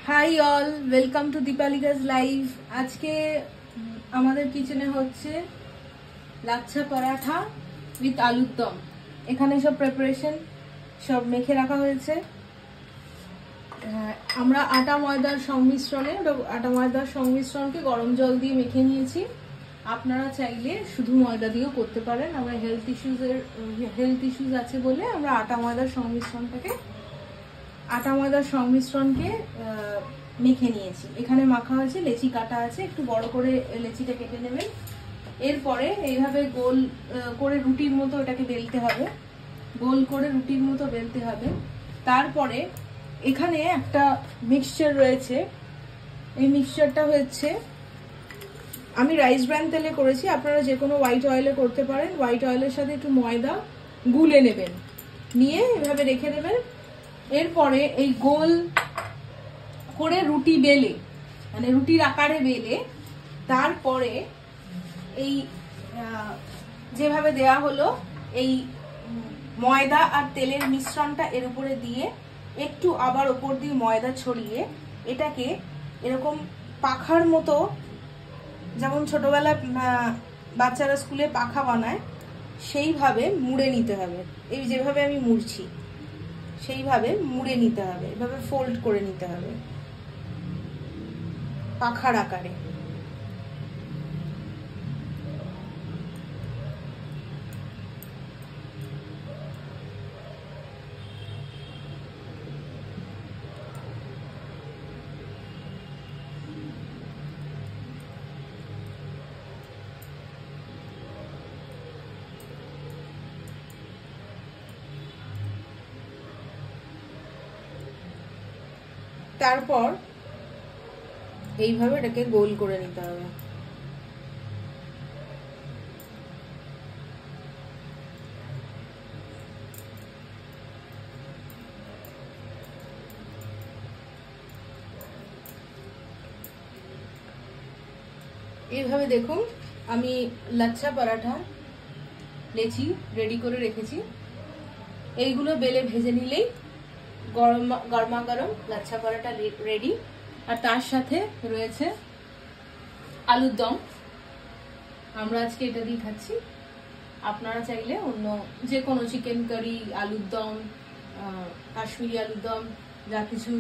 High all, welcome to Dipalika's live. আজকে আমাদের কিচেনে হচ্ছে লাচ্ছা পরাঠা উইথ আলুর দম। এখানে সব প্রিপারেশন সব মেখে রাখা হয়েছে। আমরা আটা ময়দার সংমিশ্রণকে গরম জল দিয়ে মেখে নিয়েছি। আপনারা চাইলে শুধু ময়দা দিয়েও করতে পারেন। আমরা হেলথ ইস্যুজ আছে বলে আমরা আটা ময়দার সংমিশ্রণকে মেখে নিয়েছি। এখানে মাখা হয়েছে, লেচি কাটা আছে, একটু বড় করে লেচিটা কেটে নেবেন। এরপরে এইভাবে গোল করে রুটির মতো এটাকে বেলতে হবে, গোল করে রুটির মতো বেলতে হবে। তারপরে এখানে একটা মিক্সচার রয়েছে। এই মিক্সচারটা হচ্ছে, আমি রাইস ব্র্যান তেলে করেছি, আপনারা যে কোনো হোয়াইট অয়েলে করতে পারেন। হোয়াইট অয়েলের সাথে একটু ময়দা গুলে নেবেন, নিয়ে এভাবে রেখে দেবেন। এরপরে এই গোল করে রুটি বেলে, মানে রুটির আকারে বেলে, তারপরে এই যেভাবে দেয়া হলো এই ময়দা আর তেলের মিশ্রণটা এর উপরে দিয়ে একটু আবার উপর দিয়ে ময়দা ছড়িয়ে এটাকে এরকম পাখার মতো, যেমন ছোটবেলায় বাচ্চারা স্কুলে পাখা বানায় সেইভাবে মুড়ে নিতে হবে। এই যেভাবে আমি মুড়ছি সেইভাবে মুড়ে নিতে হবে, এভাবে ফোল্ড করে নিতে হবে পাখার আকারে। তারপর এইভাবে এটাকে গোল করে নিতে হবে। এইভাবে দেখুন, আমি লাচ্ছা পরাঠা লেচি রেডি করে রেখেছি। এইগুলো বেলে ভেজে নিলেই গরমা গরম লাচ্ছা পরাঠা রেডি। আর তার সাথে রয়েছে আলুর দম। আমরা আজকে এটা দিয়ে খাচ্ছি। আপনারা চাইলে অন্য যে কোনো চিকেন কারি, আলুর দম, কাশ্মীরি আলুর দম, যা কিছু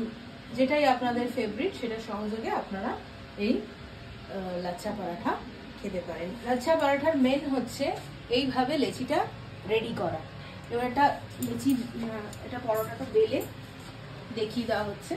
যেটাই আপনাদের ফেভারিট সেটা সহযোগে আপনারা এই লাচ্ছা পরাঠা খেতে পারেন। লাচ্ছা পরাঠার মেন হচ্ছে এইভাবে লেচিটা রেডি করা। এবার এটা পরোটাটা বেলে দেখিয়ে দেওয়া হচ্ছে।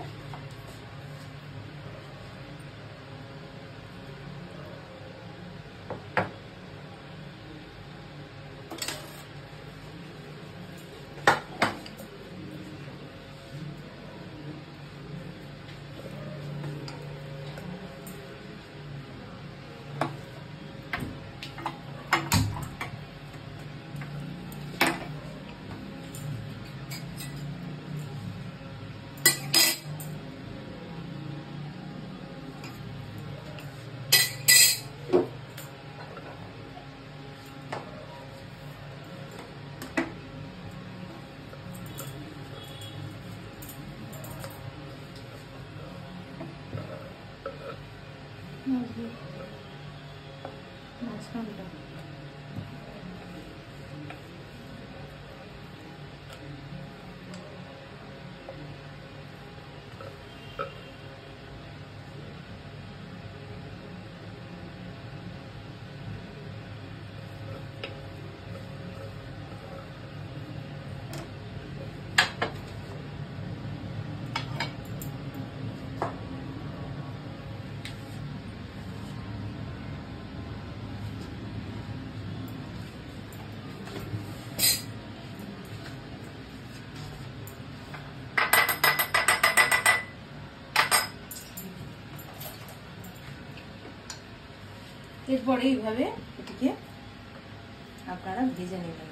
এরপরে এইভাবে এটিকে আপনারা ভেজে নেবেন।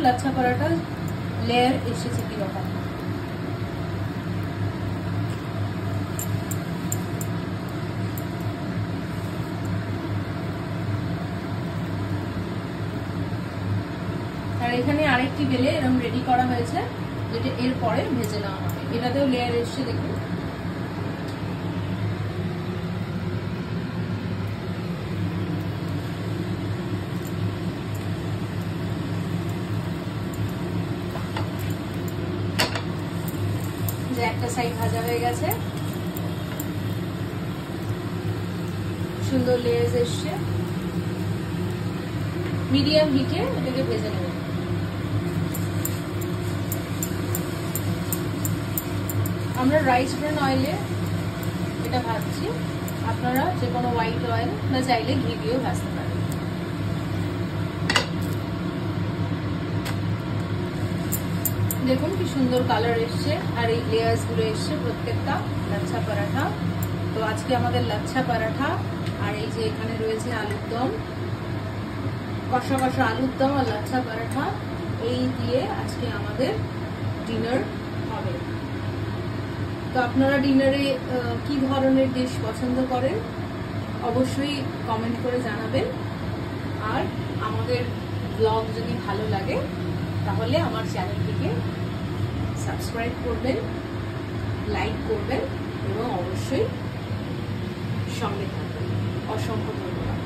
লাচ্ছা পরাটা লেয়ার এসেছে কিরকম। আর এখানে আরেকটি বেলে এরকম রেডি করা হয়েছে, যেটা এরপরে ভেজে নেওয়া হবে। এটাতেও লেয়ার এসছে দেখুন। যে একটা সাইড ভাজা হয়ে গেছে, সুন্দর লেয়ার এসছে। মিডিয়াম হিটে এটাকে ভেজে নেব। আমরা রাইস ব্রান অয়েলে এটা ভাজছি, আপনারা যে কোনো হোয়াইট অয়েল না চাইলে ঘি দিয়েও ভাজতে পারেন। দেখুন কি সুন্দর কালার এসছে, আর এই লেয়ার্স গুলো এসছে প্রত্যেকটা লাচ্ছা পরাঠা। তো আজকে আমাদের লাচ্ছা পরাঠা আর এই যে এখানে রয়েছে আলুর দম, কষা কষা আলুর দম আর লাচ্ছা পরাঠা, এই দিয়ে আজকে আমাদের ডিনার হবে। তো আপনারা ডিনারে কি ধরনের ডিশ পছন্দ করেন অবশ্যই কমেন্ট করে জানাবেন। আর আমাদের ব্লগ যদি ভালো লাগে তাহলে আমার চ্যানেলটিকে সাবস্ক্রাইব করবেন, লাইক করবেন এবং অবশ্যই সঙ্গে থাকবেন। অসংখ্য ধন্যবাদ।